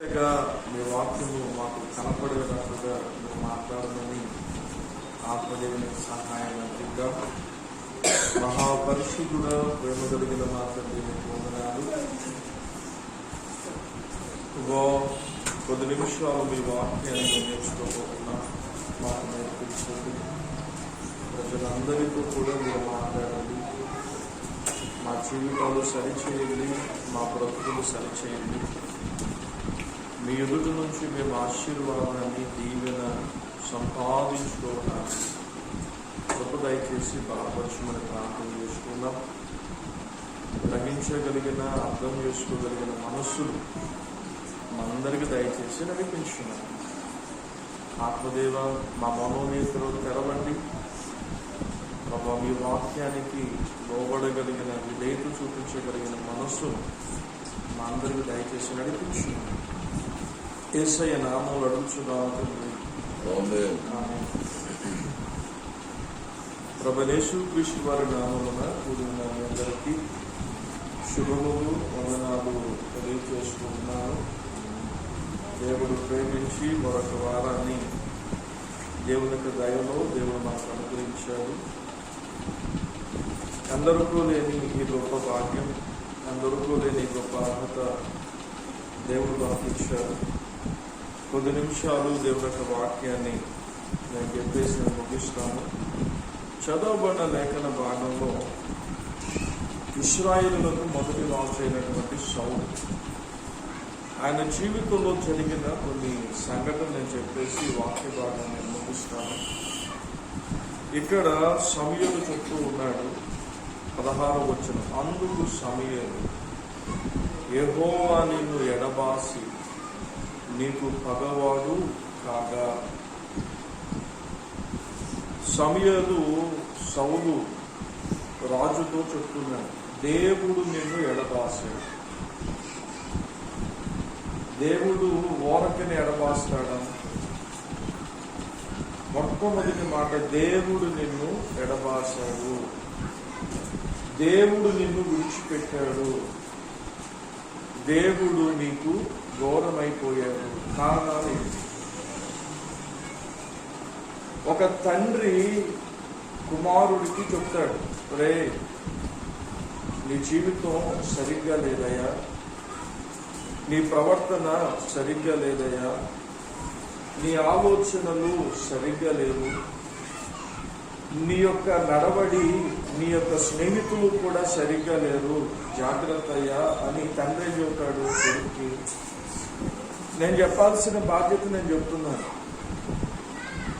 మీ వాక్యము మాకు కనపడినట్లుగా మీరు మాట్లాడమని ఆత్మదేవుని సహాయం అందిద్దాం. మహాపరిశుద్ధుడ ప్రేమ కలిగిన మా తండ్రి మీకు వందనాలు. కొద్ది నిమిషాలు మీ వాక్యాన్ని నేర్చుకోబోతున్నాం. మాకు నేర్పించండి. ప్రజలందరితో కూడా మీరు మాట్లాడండి. మా జీవితాలు సరిచేయండి, మా బ్రతుకులు సరిచేయండి. మీ ఎదుటి నుంచి మేము ఆశీర్వాదాన్ని దీవెన సంపాదించుకోవడానికి కృప దయచేసి బలపరచమని ప్రార్థన చేసుకున్నాం. గ్రహించగలిగిన అర్థం చేసుకోగలిగిన మనస్సులు మనందరికీ దయచేసి నడిపించున్నాం. ఆత్మదేవ మా మనోనేతలు తెరవండి. ప్రభా మీ వాక్యానికి లోబడగలిగిన విధేయత చూపించగలిగిన మనస్సు మా అందరికీ దయచేసి నడిపించున్నాం. యేసయ్య నామములో అడుగుచున్నాము. ప్రభువైన యేసుక్రీస్తు వారి నామమున కూడిన మీ అందరికీ శుభములు వందనాలు తెలియజేసుకుంటున్నాను. దేవుడు ప్రేమించి మరొక వారాన్ని దేవుని యొక్క దయలో దేవుడు మాకు అనుగ్రహించాడు. అందరికీ లేని ఈ గొప్ప భాగ్యం, అందరికీ లేని గొప్ప అర్హత దేవుడు మాకు ఇచ్చాడు. కొద్ది నిమిషాలు దేవుని యొక్క వాక్యాన్ని నేను చెప్పేసి నేను ముగిస్తాను. చదవబడిన లేఖన భాగంలో ఇశ్రాయేలులకు మొదటి రాజు అయినటువంటి సౌలు, ఆయన జీవితంలో జరిగిన కొన్ని సంఘటనలు నేను చెప్పేసి వాక్య భాగాన్ని నేను ముగిస్తాను. ఇక్కడ సమూయేలు చెప్తూ ఉన్నాడు. 16వ వచనం, అందుకు సమూయేలు, యెహోవా నిన్ను ఎడబాసి నీకు పగవాడు కాగా. సమూయేలు సౌలు రాజుతో చెప్తున్నాడు, దేవుడు నిన్ను ఎడబాసాడు. దేవుడు ఓరకని ఎడబాస్తాడా? మొట్టమొదటి మాట, దేవుడు నిన్ను ఎడబాసాడు, దేవుడు నిన్ను విడిచిపెట్టాడు, దేవుడు నీకు దూరమైపోయాడు. కారణాలు ఒక తండ్రి కుమారుడికి చెప్తాడు, రే నీ జీవితం సరిగ్గా లేదయ్యా, నీ ప్రవర్తన సరిగ్గా లేదయ్యా, నీ ఆలోచనలు సరిగ్గా లేవు, నీ యొక్క నడవడి, నీ యొక్క స్నేహితులు కూడా సరిగ్గా లేరు, జాగ్రత్త అయ్యా అని తండ్రి చెబుతాడు కొడుక్కి. నేను చెప్పాల్సిన బాధ్యత నేను చెప్తున్నాను.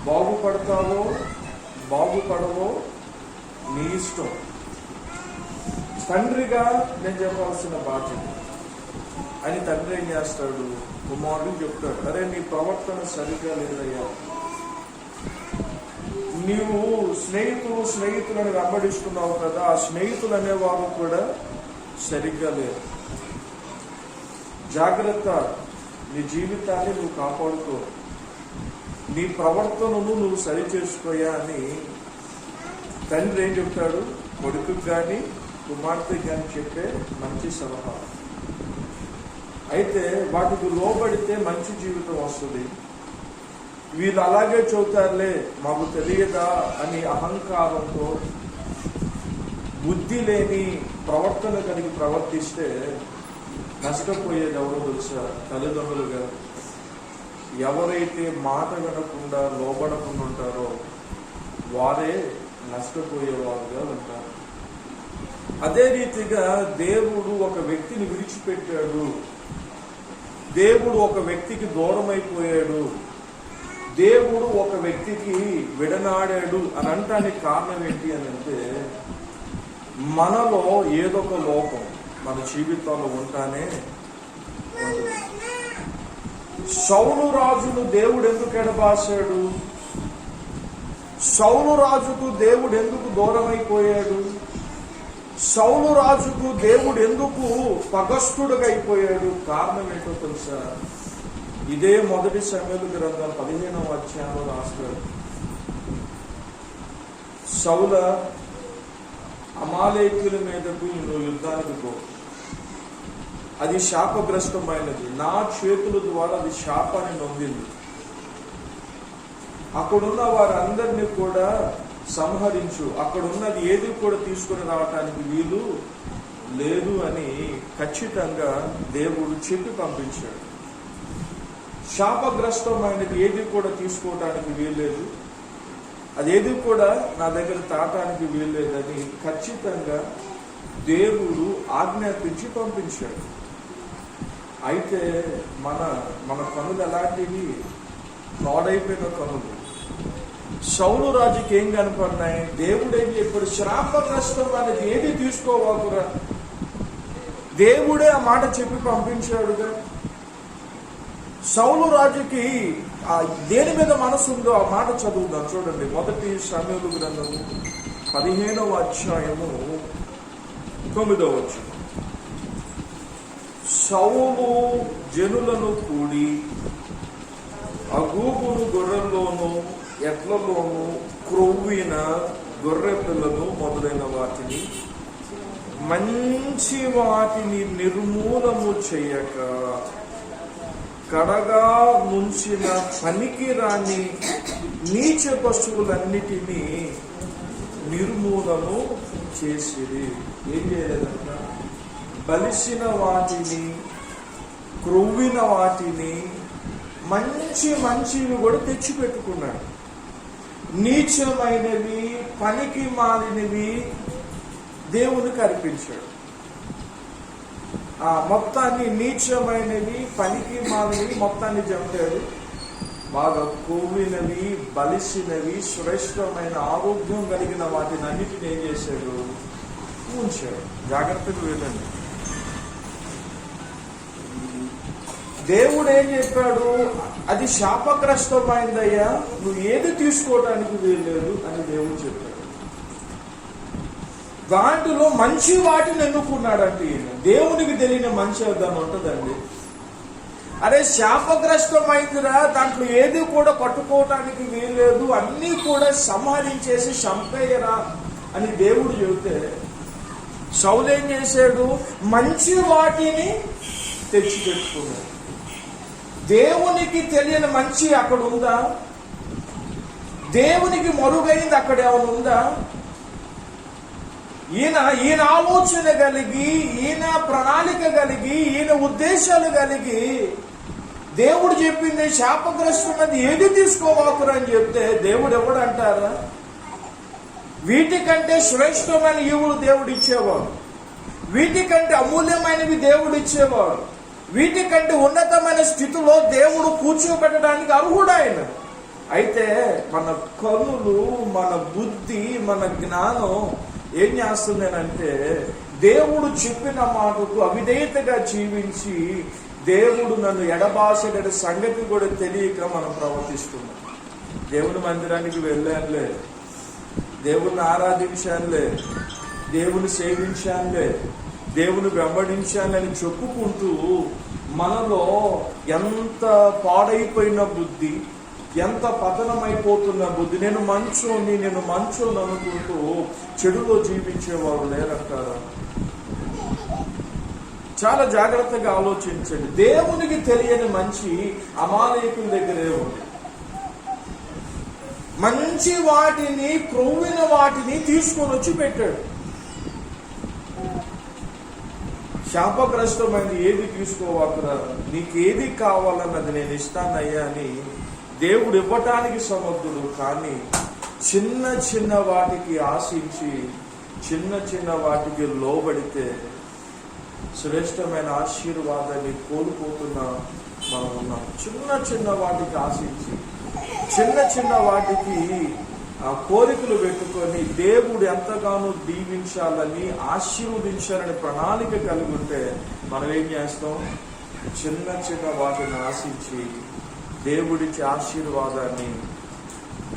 బాగుపడతావో బాగుపడవో నీ ఇష్టం. తండ్రిగా నేను చెప్పాల్సిన బాధ్యత అని తండ్రి ఏం చేస్తాడు? కుమారుడు చెప్తాడు, అరే నీ ప్రవర్తన సరిగ్గా లేదయ్యా, నీవు స్నేహితులను వెంబడిస్తున్నావు కదా, ఆ స్నేహితులు అనేవారు కూడా సరిగ్గా లేరు, జాగ్రత్త, నీ జీవితాన్ని నువ్వు కాపాడుకో, నీ ప్రవర్తనను నువ్వు సరి చేసుకోయా అని తండ్రి ఏం చెప్తాడు? కొడుకుకి కానీ కుమార్తెకి కానీ చెప్పే మంచి సలహా. అయితే వాటికి లోబడితే మంచి జీవితం వస్తుంది. వీళ్ళు అలాగే చెబుతారులే, మాకు తెలియదా అని అహంకారంతో బుద్ధి లేని ప్రవర్తన కలిగి ప్రవర్తిస్తే నష్టపోయేది ఎవరో తెలుసా? తల్లిదండ్రులుగా ఎవరైతే మాట వినకుండా లోబడకుండా ఉంటారో వారే నష్టపోయేవారుగా ఉంటారు. అదే రీతిగా దేవుడు ఒక వ్యక్తిని విడిచిపెట్టాడు, దేవుడు ఒక వ్యక్తికి దూరం అయిపోయాడు, దేవుడు ఒక వ్యక్తికి విడనాడాడు అని అంటానికి కారణం ఏంటి అని అంటే, మనలో ఏదొక లోపం మన జీవితంలో ఉంటానే ఉంటుంది. సౌలు రాజును దేవుడు ఎందుకు ఎడబాసాడు? సౌలు రాజుకు దేవుడు ఎందుకు దూరం అయిపోయాడు? సౌలు రాజుకు దేవుడు ఎందుకు పగస్తుడుగా అయిపోయాడు? కారణం ఏంటో తెలుసా? ఇదే మొదటి సమూయేలు గ్రంథం 15వ అధ్యాయంలో రాస్తాడు. సౌల, అమాలేకుల మీదకు నువ్వు యుద్ధానికి పో, అది శాపగ్రస్తమైనది, నా చేతుల ద్వారా అది శాపాన్ని నొందింది. అక్కడున్న వారందరినీ కూడా సంహరించు, అక్కడున్నది ఏది కూడా తీసుకుని రావటానికి వీలు లేదు అని ఖచ్చితంగా దేవుడు చెప్పి పంపించాడు. శాపగ్రస్తమైనది ఏది కూడా తీసుకోవటానికి వీల్లేదు, అదేది కూడా నా దగ్గర తాటానికి వీల్లేదని ఖచ్చితంగా దేవుడు ఆజ్ఞాపించి పంపించాడు. అయితే మన కనులు ఎలాంటివి? పాడైపోయిన కనులు. సౌలు రాజుకి ఏం కనపడినాయి? దేవుడు ఏం చెప్పాడు? శాపగ్రస్తం అనేది ఏది తీసుకోవాకురా. దేవుడే ఆ మాట చెప్పి పంపించాడుగా. సౌలు రాజుకి దేని మీద మనసు ఉందో ఆ మాట చదువుదాం. చూడండి, 1 సమూయేలు గ్రంథము 15వ అధ్యాయము 9వ వచనం. సౌలు జనులను కూడి అగూబును గొర్రెల్లోను ఎడ్లలోను క్రొవ్విన గొర్రె పిల్లను మొదలైన వాటిని మంచి వాటిని నిర్మూలము చేయక కడగా ముంచిన పనికి రాని నీచ పశువులన్నిటినీ నిర్మూలము చేసిరి. ఏం చేయలేదంట? బలిసిన వాటిని, క్రొవ్విన వాటిని, మంచివి కూడా తెచ్చిపెట్టుకున్నాడు. నీచమైనవి, పనికి మాలినవి దేవునికి అర్పించాడు. మొత్తాన్ని, నీచమైనవి, పనికి మాలినవి మొత్తాన్ని చంపాడు. బాగా కొవ్వినవి, బలిసినవి, శ్రేష్టమైన ఆరోగ్యం కలిగిన వాటిని అన్నిటిని ఏం చేశాడు? ఉంచాడు. జాగ్రత్తగా వెళ్ళండి. దేవుడు ఏం చెప్పాడు? అది శాపగ్రస్తమైందయ్యా, నువ్వు ఏది తీసుకోవడానికి వీల్లేదు అని దేవుడు చెప్పాడు. దాంట్లో మంచి వాటిని ఎన్నుకున్నాడంటే ఈయన. దేవునికి తెలియని మంచి దాన్ని ఉంటుందండి. అరే శాపగ్రస్తమైందిరా, దాంట్లో ఏది కూడా పట్టుకోవటానికి వీల్లేదు, అన్నీ కూడా సంహరించేసి చంపేయరా అని దేవుడు చెబితే సౌలు ఏం చేశాడు? మంచి వాటిని తెచ్చి పెట్టుకున్నాడు. దేవునికి తెలియని మంచి అక్కడ ఉందా? దేవునికి మరుగైంది అక్కడ ఏమైనా ఉందా? ఈయన ఆలోచన కలిగి, ఈయన ప్రణాళిక కలిగి, ఈయన ఉద్దేశాలు కలిగి దేవుడు చెప్పింది శాపగ్రస్తమైనది ఏది తీసుకోవాకురా అని చెప్తే దేవుడు ఎవడంటారా? వీటికంటే శ్రేష్టమైన ఈవులు దేవుడు ఇచ్చేవాడు, వీటికంటే అమూల్యమైనవి దేవుడు ఇచ్చేవాడు, వీటికంటే ఉన్నతమైన స్థితిలో దేవుడు కూర్చోబెట్టడానికి అర్హుడు ఆయన. అయితే మన కనులు, మన బుద్ధి, మన జ్ఞానం ఏం చేస్తుందనంటే దేవుడు చెప్పిన మాటకు అవిధేయతగా జీవించి దేవుడు నన్ను ఎడబాసగడ సంగతి కూడా తెలియక మనం ప్రవర్తిస్తున్నాం. దేవుని మందిరానికి వెళ్ళానులే, దేవుని ఆరాధించానులే, దేవుని సేవించానులే, దేవుని వెంబడించాలని చెప్పుకుంటూ మనలో ఎంత పాడైపోయిన బుద్ధి, ఎంత పతనమైపోతున్న బుద్ధి. నేను మంచోని అనుకుంటూ చెడులో జీవించేవారు లేరంటారా? చాలా జాగ్రత్తగా ఆలోచించండి. దేవునికి తెలియని మంచి అమాలేకుల దగ్గరే ఉంది. మంచి వాటిని, క్రొవ్విన వాటిని తీసుకొని వచ్చి పెట్టాడు. శాపగ్రస్తమైంది ఏది తీసుకోవాకురా, నీకేది కావాలన్నది నేను ఇస్తానయ్యా అని దేవుడు ఇవ్వటానికి సమర్థుడు. కానీ చిన్న వాటికి ఆశించి, చిన్న వాటికి లోబడితే శ్రేష్టమైన ఆశీర్వాదాన్ని కోల్పోతున్నా మనం ఉన్నాం. చిన్న వాటికి ఆశించి, చిన్న వాటికి కోరికలు పెట్టుకొని దేవుడు ఎంతగానో దీవించాలని, ఆశీర్వదించాలని ప్రణాళిక కలిగి ఉంటే మనం ఏం చేస్తాం? చిన్న వాటిని ఆశించి దేవుడిచ్చే ఆశీర్వాదాన్ని,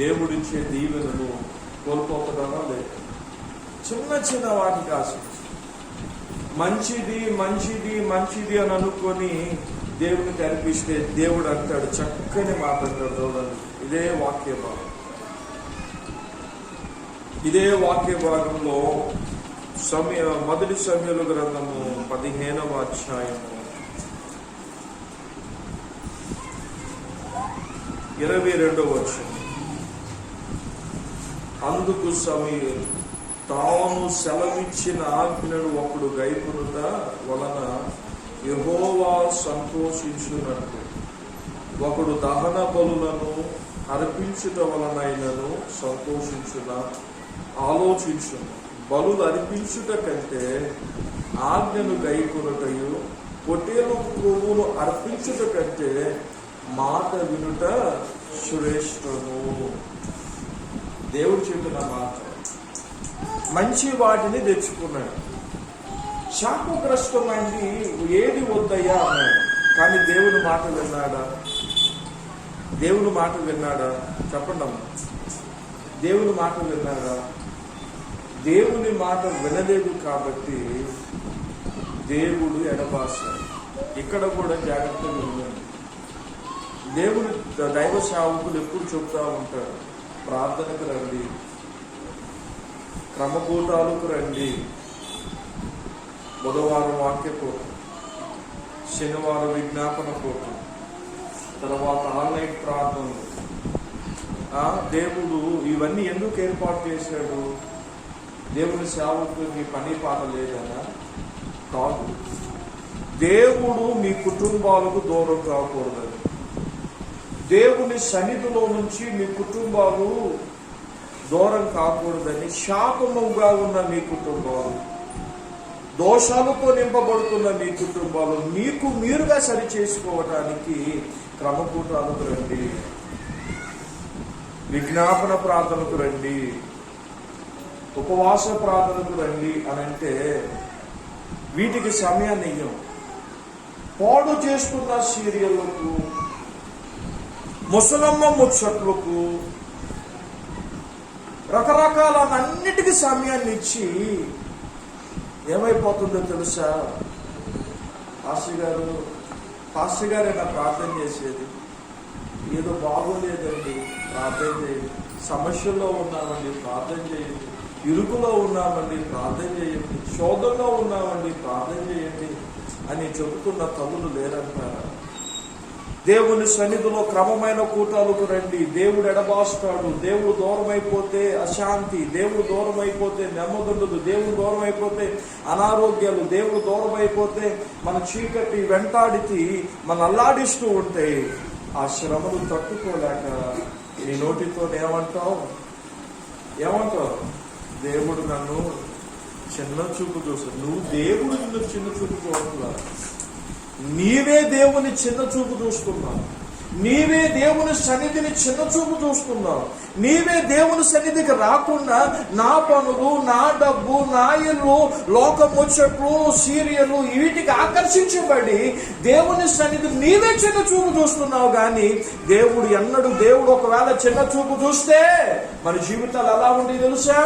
దేవుడిచ్చే దీవెనను కోల్పోతుందా? లేదు. చిన్న వాటికి ఆశించి మంచిది అని అనుకొని దేవునికి అనిపిస్తే దేవుడు అంటాడు, చక్కని మాట అంటాడు. చూడండి, ఇదే వాక్య భాగంలో మొదటి సమూయేలు గ్రంథము 15వ అధ్యాయము 22వ వచనం. అందుకు సమూయేలు తాను సెలవిచ్చిన ఆజ్ఞను ఒకడు గైకొనుట వలన యెహోవా సంతోషించునట్లు ఒకడు దహన బలులను అర్పించుట వలనైనను సంతోషించున ఆలోచించును. బలులు అర్పించుట కంటే ఆజ్ఞను గైకొనుటయు పొట్టేలు కొవ్వును అర్పించుట కంటే మాట వినుట శ్రేష్టము. దేవుడు చెప్పిన మాట. మంచి వాటిని తెచ్చుకున్నాడు. శాపగ్రస్తమైంది ఏది వద్దయ్యా అన్నాడు. కానీ దేవుని మాట విన్నాడా? దేవుని మాట విన్నాడా? చెప్పండి అమ్మా, దేవుని మాట విన్నాడా? దేవుని మాట వినలేదు కాబట్టి దేవుడు ఎడబాసాడు. ఇక్కడ కూడా జాగ్రత్తగా ఉండండి. దేవుని దైవ సేవకులు ఎప్పుడు చెప్తా ఉంటారు, ప్రార్థనకు రండి, క్రమకూటాలకు రండి, బుధవారం వాక్య కూటం, శనివారం విజ్ఞాపన కూటం, తర్వాత ఆన్లైన్ ప్రార్థనలు. దేవుడు ఇవన్నీ ఎందుకు ఏర్పాటు చేశాడు? దేవుని సేవకుడికి పని పాట లేదనా? కాదు. దేవుడు మీ కుటుంబాలకు దూరం కాకూడదని, దేవుని సన్నిధిలో నుంచి మీ కుటుంబాలు దూరం కాకూడదని, శాపముగా ఉన్న మీ కుటుంబాలు, దోషాలతో నింపబడుతున్న మీ కుటుంబాలు మీకు మీరుగా సరి చేసుకోవటానికి క్రమకూటాలకు రండి, విజ్ఞాపన ప్రార్థనకు రండి, ఉపవాస ప్రార్థనకు రండి అని అంటే వీటికి సమయాన్ని ఇయ్యం. పాడు చేసుకున్న సీరియళ్లకు, ముసలమ్మ ముచ్చట్లకు, రకరకాల అన్నిటికీ సమయాన్ని ఇచ్చి ఏమైపోతుందో తెలుసా? పాస్టర్ గారైనా ప్రార్థన చేసేది, ఏదో బాగోలేదండి ప్రార్థన చేయండి, సమస్యల్లో ఉన్నామండి ప్రార్థన చేయండి, ఇరుకులో ఉన్నామండి ప్రార్థన చేయండి, శోధనలో ఉన్నామండి ప్రార్థన చేయండి అని చెబుతున్న తల్లులు లేరంటారా? దేవుని సన్నిధిలో క్రమమైన కూటాలకు రండి. దేవుడు ఎడబాస్తాడు. దేవుడు దూరం అయిపోతే అశాంతి, దేవుడు దూరం అయిపోతే నెమ్మదుండదు, దేవుడు దూరం అయిపోతే అనారోగ్యాలు, దేవుడు దూరం అయిపోతే మన చీకటి వెంటాడితి మన అల్లాడిస్తూ ఉంటే ఆ శ్రమను తట్టుకోలేక నీ నోటితో ఏమంటావు? దేవుడు నన్ను చిన్న చూపు చూస్తాడు. నువ్వు దేవుడు నిన్ను చిన్న చూపు చూడట్లా, నీవే దేవుని చిన్న చూపు చూస్తున్నావు. నీవే దేవుని సన్నిధిని చిన్న చూపు చూస్తున్నావు. నీవే దేవుని సన్నిధికి రాకుండా నా పనులు, నా డబ్బు, నా ఇల్లు, లోకముచ్చట్లు, సీరియలు వీటికి ఆకర్షించబడి దేవుని సన్నిధి నీవే చిన్న చూపు చూస్తున్నావు. కానీ దేవుడు ఒకవేళ చిన్న చూపు చూస్తే మన జీవితాలు ఎలా ఉంటాయి తెలుసా?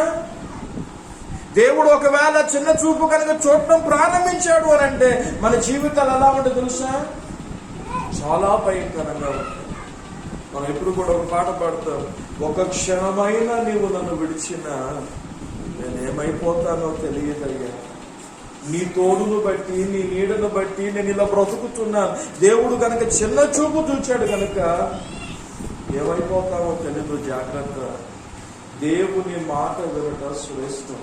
దేవుడు ఒకవేళ చిన్న చూపు కనుక చూడటం ప్రారంభించాడు అని అంటే మన జీవితాలు ఎలా ఉంటాయి తెలుసా? చాలా భయంకరంగా ఉంటాయి. మనం ఎప్పుడు కూడా ఒక పాట పాడతాం, ఒక క్షణమైనా నీవు నన్ను విడిచినా నేనేమైపోతానో తెలియదయ్యా, నీ తోడును బట్టి, నీ నీడను బట్టి నేను ఇలా బ్రతుకుతున్నా. దేవుడు కనుక చిన్న చూపు చూచాడు కనుక ఏమైపోతామో తెలియదు. జాగ్రత్త. దేవుని మాట వినట శ్రేష్టం.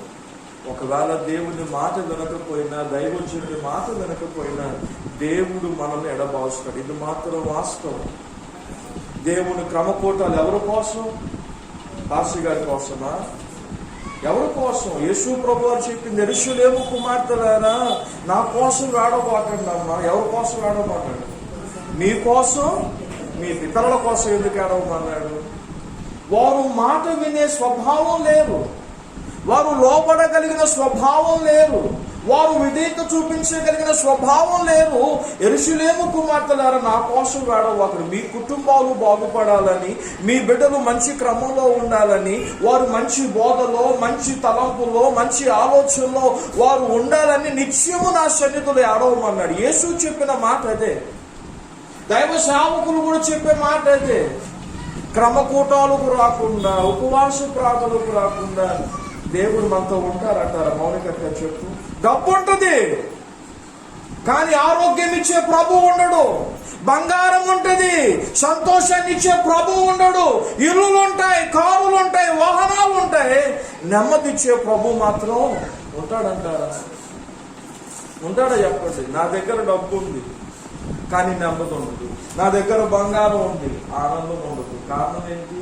ఒకవేళ దేవుని మాట వినకపోయినా, దైవజనుడి మాట వినకపోయినా దేవుడు మనల్ని ఎడబాస్తాడు. ఇది మాత్రం వాస్తవం. దేవుని క్రమకూటాలు ఎవరి కోసం? పాస్టర్ గారి కోసమా? ఎవరి కోసం? యేసు ప్రభు వారు చెప్పింది, యెరూషలేము కుమార్తెలారా నా కోసం వేడబాకండి అమ్మా. ఎవరి కోసం వేడబాకండి? మీ కోసం, మీ పితరుల కోసం ఎందుకు ఏడవమన్నాడు? వారు మాట వినే స్వభావం లేరు, వారు లోపడగలిగిన స్వభావం లేరు, వారు విధేయత చూపించగలిగిన స్వభావం లేరు. యెరూషలేము కుమార్తెలారా నా కోసం వేడబాకండి. మీ కుటుంబాలు బాగుపడాలని, మీ బిడ్డలు మంచి క్రమంలో ఉండాలని, వారు మంచి బోధలో, మంచి తలంపులో, మంచి ఆలోచనలో వారు ఉండాలని నిత్యము నా సన్నిధిలో ఏడవమన్నాడు. యేసు చెప్పిన మాట అదే, దైవ సేవకులు కూడా చెప్పే మాట అదే. క్రమకూటాలకు రాకుండా, ఉపవాస ప్రార్థనలకు రాకుండా, దేవుడు మనతో ఉంటారంటారా? మౌనిక చెప్పు. డబ్బు ఉంటుంది కానీ ఆరోగ్యం ఇచ్చే ప్రభు ఉండడు. బంగారం ఉంటుంది, సంతోషాన్ని ఇచ్చే ప్రభు ఉండడు. ఇల్లులు ఉంటాయి, కారులు ఉంటాయి, వాహనాలు ఉంటాయి, నెమ్మది ఇచ్చే ప్రభు మాత్రం ఉంటాడంటారా? ఉంటాడా చెప్పండి. నా దగ్గర డబ్బు ఉంది కానీ నెమ్మది ఉండదు. నా దగ్గర బంగారం ఉంది, ఆనందం ఉండదు. కారణం ఏంటి?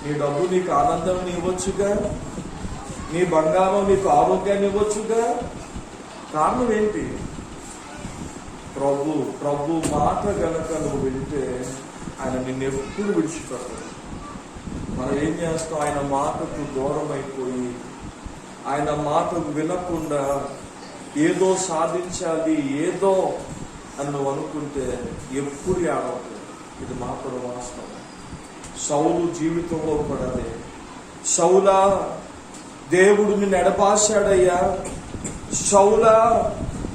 నీ డబ్బు నీకు ఆనందం ఇవ్వచ్చుగా, నీ బంగారం నీకు ఆరోగ్యాన్ని ఇవ్వచ్చుగా. కారణం ఏంటి? ప్రభు మాట గనక నువ్వు వింటే ఆయన నిన్ను ఎప్పుడు విడిచిపెట్టడు. మనం ఏం చేస్తాం? ఆయన మాటకు దూరం అయిపోయి ఆయన మాటకు వినకుండా ఏదో సాధించాలి ఏదో అని నువ్వు అనుకుంటే ఎప్పుడు ఏడవుతుంది. ఇది మాత్రం వాస్తవం. సౌలు జీవితంలో కూడా అదే. సౌలా, దేవుడు నిన్ను ఎడబాశాడయ్యా. సౌలా,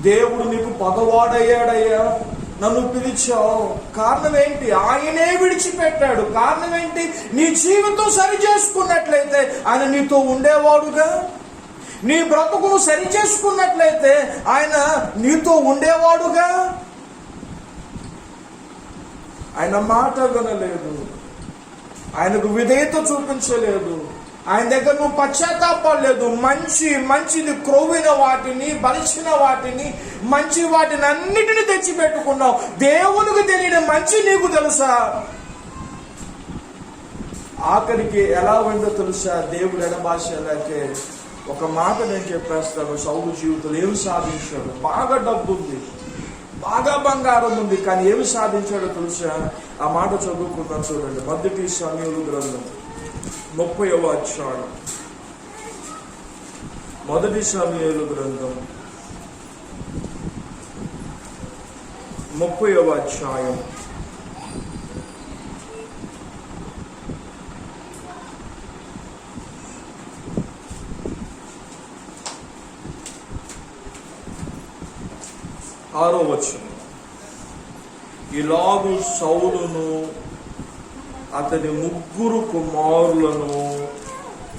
దేవుడు నీకు పగవాడయ్యాడయ్యా, నన్ను పిలిచావు. కారణం ఏంటి? ఆయనే విడిచిపెట్టాడు. కారణం ఏంటి? నీ జీవితం సరి చేసుకున్నట్లయితే ఆయన నీతో ఉండేవాడుగా. నీ బ్రతుకును సరి చేసుకున్నట్లయితే ఆయన నీతో ఉండేవాడుగా. ఆయన మాట వినలేదు, ఆయనకు విధేయత చూపించలేదు, ఆయన దగ్గర నువ్వు పశ్చాత్తాపడలేదు. మంచిది క్రొవ్విన వాటిని, బలిసిన వాటిని, మంచి వాటిని అన్నిటిని తెచ్చిపెట్టుకున్నావు. దేవునికి తెలియని మంచి నీకు తెలుసా? ఆఖరికి ఎలా ఉందో తెలుసా? దేవుడు ఎడబాసేలాకే ఒక మాట నేను చెప్పేస్తాను. సౌలు జీవితంలో ఏమి సాధించాడు? బాగా డబ్బు ఉంది, బాగా బంగారం ఉంది, కానీ ఏమి సాధించాడో తెలుసా? ఆ మాట చదువుకుంటాను చూడండి. 1 సమూయేలు గ్రంథం 30వ అధ్యాయం. 1 సమూయేలు గ్రంథం 30వ అధ్యాయం. ఆరో వచనం. ఇలాగు సౌలును అతని 3 కుమారులను,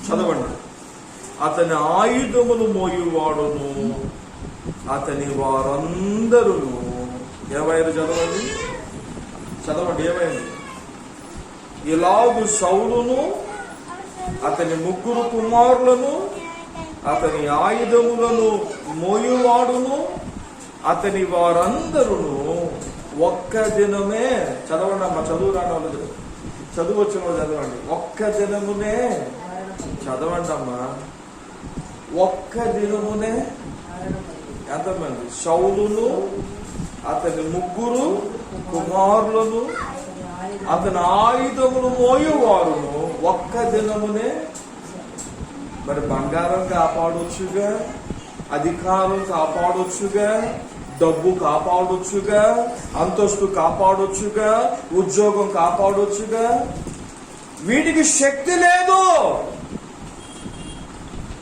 చదవండి, అతని ఆయుధములు మోయువాడును అతని వారందరూ ఏమైనా చదవండి ఏమైంది? ఇలాగు సౌలును అతని 3 కుమారులను అతని ఆయుధములను మోయువాడును అతని వారందరూ ఒక్క దినమే, చదవండి అమ్మా, చదువు రాని వాళ్ళు చదువు వచ్చిన వాళ్ళు చదవండి. ఒక్క దినమునే, చదవండి అమ్మా, ఒక్క దినమునే ఎంతమంది? సౌలును అతని 3 కుమారులను అతని ఆయుధములు మోయువారును ఒక్క దినమునే. మరి బంగారం కాపాడొచ్చుగా, అధికారం కాపాడొచ్చుగా, డబ్బు కాపాడొచ్చుగా, అంతస్తు కాపాడొచ్చుగా, ఉద్యోగం కాపాడొచ్చుగా. వీటికి శక్తి లేదు.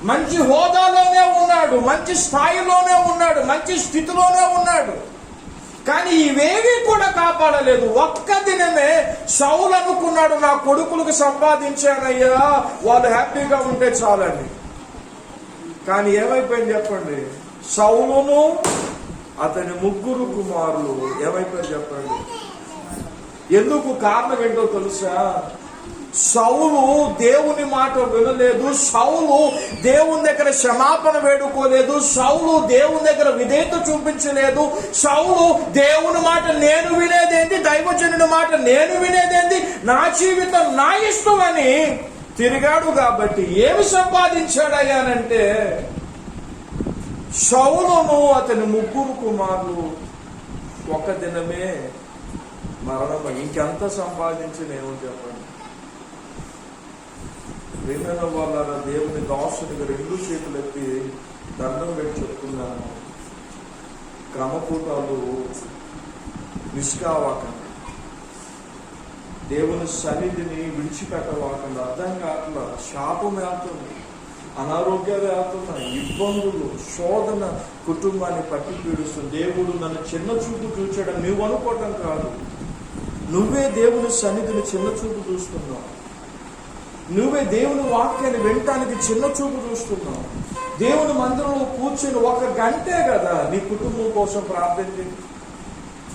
మంచి హోదాలోనే ఉన్నాడు, మంచి స్థాయిలోనే ఉన్నాడు, మంచి స్థితిలోనే ఉన్నాడు, కానీ ఇవేవి కూడా కాపాడలేదు. ఒక్క దినమే సౌలు అనుకున్నాడు, నా కొడుకులకు సంపాదించానయ్యా, వాళ్ళు హ్యాపీగా ఉంటే చాలండి. కానీ ఏమైపోయింది చెప్పండి? సౌలును అతని 3 కుమారులు ఏమైపోయారు చెప్పండి? ఎందుకు? కారణం ఏంటో తెలుసా? సౌలు దేవుని మాట వినలేదు, సౌలు దేవుని దగ్గర క్షమాపణ వేడుకోలేదు, సౌలు దేవుని దగ్గర విధేయత చూపించలేదు, సౌలు దేవుని మాట నేను వినేదేంటి, దైవజనుని మాట నేను వినేదేంటి, నా జీవితం నా ఇష్టం అని తిరిగాడు. కాబట్టి ఏమి సంపాదించాడయ్యానంటే సౌలును అతని 3 కుమారులు ఒక దినమే మరణం. ఇంకెంత సంపాదించిన ఏమో చెప్పండి. ప్రియమైన వాళ్ళ దేవుని దాసునికి 2 చేతులు ఎత్తి దండం పెట్టి చెప్తున్నాను, క్రమకూటాలు నిష్కావాకండి, దేవుని సన్నిధిని విడిచిపెట్టవాకండి. అర్థం కాకుండా శాపం వేస్తుంది, అనారోగ్యాలు వేస్తున్నాయి, ఇబ్బందులు, శోధన కుటుంబాన్ని పట్టి పీడిస్తుంది. దేవుడు నన్ను చిన్న చూపు చూచాడని నువ్వు అనుకోవటం కాదు, నువ్వే దేవుని సన్నిధిని చిన్న చూపు చూస్తున్నావు. నువ్వే దేవుని వాక్యాన్ని వినటానికి చిన్న చూపు చూస్తున్నావు. దేవుని మందిరంలో కూర్చొని 1 గంటే కదా నీ కుటుంబం కోసం ప్రార్థన చేయి.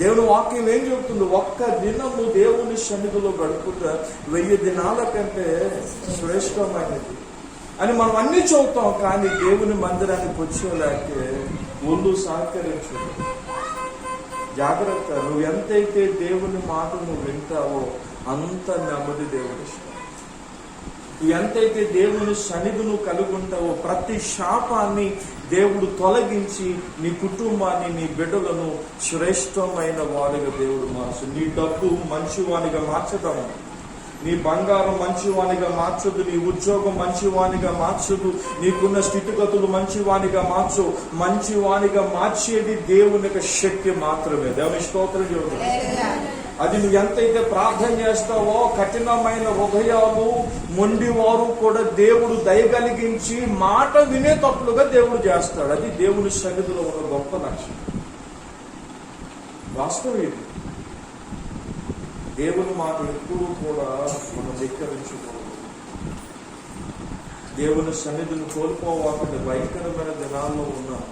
దేవుని వాక్యం ఏం చెబుతుంది? 1 దినము దేవుని సన్నిధిలో గడుపుతా 1000 దినాల కంటే శ్రేష్టమైనది అని మనం అన్ని చూస్తాం. కానీ దేవుని మందిరానికి వచ్చేలాగే ఒళ్ళు సహకరించు. జాగ్రత్త. నువ్వు ఎంతైతే దేవుని మాట నువ్వు వింటావో అంత నెమ్మది దేవుని ఇష్టం. నువ్వు ఎంతైతే దేవుని సన్నిధిని కలిగి ఉంటావో ప్రతి శాపాన్ని దేవుడు తొలగించి నీ కుటుంబాన్ని, నీ బిడ్డలను శ్రేష్టమైన వాడిగా దేవుడు మార్చు. నీ డబ్బు మంచివానిగా మార్చదాము. నీ బంగారం మంచివానిగా మార్చదు. నీ ఉద్యోగం మంచివానిగా మార్చదు. నీకున్న స్థితిగతులు మంచివానిగా మార్చు. మంచివానిగా మార్చేది దేవుని యొక్క శక్తి మాత్రమే. దేవుని స్తోత్రం చెబుతాం. అది నువ్వు ఎంతైతే ప్రార్థన చేస్తావో కఠినమైన హృదయాలు మొండివారు కూడా దేవుడు దయగలిగించి మాట వినేటట్లుగా దేవుడు చేస్తాడు. అది దేవుని సన్నిధిలో ఉన్న గొప్ప లక్ష్యం. వాస్తవం ఇది. దేవుని మాట ఎప్పుడూ కూడా మనం ధిక్కరించకూడదు. దేవుని సన్నిధిని కోల్పోవాలని భయంకరమైన దినాల్లో ఉన్నాం.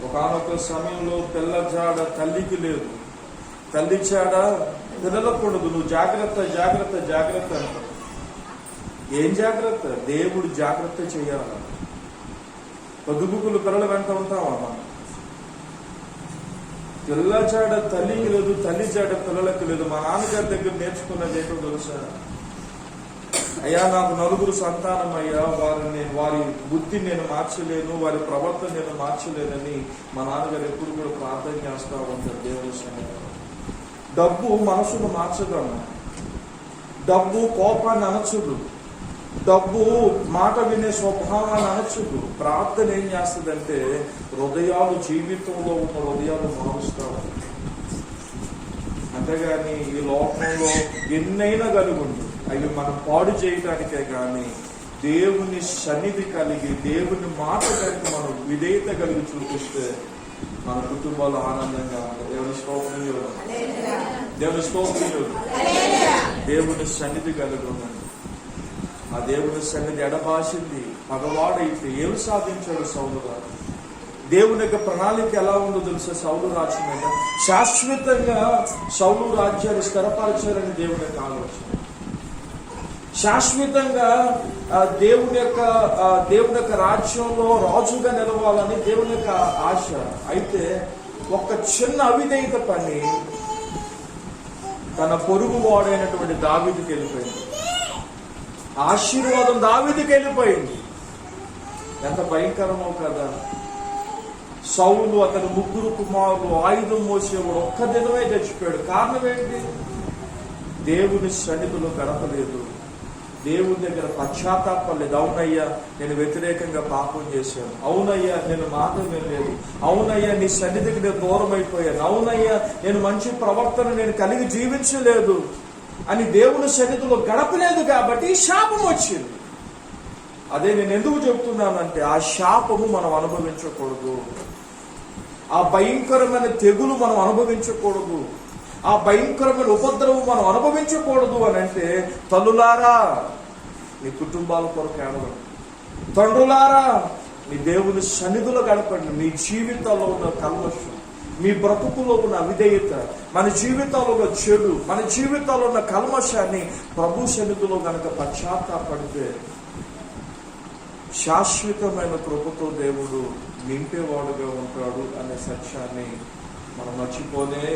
ఒకానొక సమయంలో తెల్ల జాడ తల్లికి లేదు. తల్లి జాడ తినకూడదు. నువ్వు జాగ్రత్త జాగ్రత్త జాగ్రత్త అంటావు. ఏం జాగ్రత్త? దేవుడు జాగ్రత్త చేయాలి. పొదుగుకులు పిల్లలు వెంట ఉంటావా? తెల్ల జాడ తల్లికి లేదు, తల్లి జాడ పిల్లలకు లేదు. మా నాన్నగారి దగ్గర నేర్చుకున్నది ఏంటో తెలుసా? అయ్యా నాకు 9 సంతానం అయ్యా, వారి బుద్ధి నేను మార్చలేను, వారి ప్రవర్తన నేను మార్చలేనని మా నాన్నగారు ఎప్పుడు కూడా ప్రార్థన చేస్తా ఉంటారు దేవుని సన్నిధిలో. డబ్బు మనసును మార్చదమ్మా. డబ్బు కోపాన్ని అనచుడు. డబ్బు మాట వినే స్వభావాన్ని అనచుడు. ప్రార్థన ఏం చేస్తుందంటే హృదయాలు, జీవితంలో ఉన్న హృదయాలు మారుస్తావు. అంతేగాని ఈ లోకంలో ఎన్నైనా కలుగుండు అవి మనం పాడు చేయడానికే కానీ దేవుని సన్నిధి కలిగి దేవుని మాట కలిగి మనం విధేయత కలిగి చూపిస్తే మన కుటుంబాలు ఆనందంగా ఉంటాయి. దేవుని స్తోత్రం. దేవుని స్తోత్రం. దేవుని సన్నిధి కలిగి ఉండండి. ఆ దేవుని సన్నిధి ఎడబాసింది పగవాడైతే ఏం సాధించాడు సౌలు గారు? దేవుని యొక్క ప్రణాళిక ఎలా ఉందో తెలుసా? సౌలు రాజ్యం మీద శాశ్వతంగా సౌలు రాజ్యాన్ని స్థిరపరచాలని దేవుని యొక్క ఆలోచన. శాశ్వతంగా దేవుని యొక్క రాజ్యంలో రాజుగా నిలవాలని దేవుని యొక్క ఆశ. అయితే ఒక చిన్న అవిధేయత పని తన పొరుగు వాడైనటువంటి దావీదుకి వెళ్ళిపోయింది. ఆశీర్వాదం దావీదుకి వెళ్ళిపోయింది. ఎంత భయంకరమో కదా! సౌలు అతని 3 కుమారులు ఆయుధం మోసేవాడు 1 దినమే చచ్చిపోయాడు. కారణం ఏంటి? దేవుని సన్నిధిలో గడపలేదు. దేవుని దగ్గర పశ్చాత్తాపలేదు. అవునయ్యా నేను వ్యతిరేకంగా పాపం చేశాను. అవునయ్యా నేను మాట వినలేదు. అవునయ్యా నీ సన్నిధికి నేను దూరం అయిపోయాను. అవునయ్యా నేను మంచి ప్రవర్తన నేను కలిగి జీవించలేదు అని దేవుని సన్నిధిలో గడపలేదు కాబట్టి శాపం వచ్చింది. అదే నేను ఎందుకు చెప్తున్నానంటే ఆ శాపము మనం అనుభవించకూడదు. ఆ భయంకరమైన తెగులు మనం అనుభవించకూడదు. ఆ భయంకరమైన ఉపద్రవం మనం అనుభవించకూడదు అని అంటే తల్లులారా మీ కుటుంబాల కొరకు ఏడవండి. తండ్రులారా మీ దేవుని సన్నిధిలో గడపండి. మీ జీవితాల్లో ఉన్న కల్మషం, మీ బ్రతుకులో ఉన్న అవిధేయత, మన జీవితాల్లో ఉన్న చెడు, మన జీవితాల్లో ఉన్న కల్మషాన్ని ప్రభు సన్నిధిలో గనక పశ్చాత్తాపడితే శాశ్వతమైన కృపతో దేవుడు నింపేవాడుగా ఉంటాడు అనే సత్యాన్ని మనం మర్చిపోలే.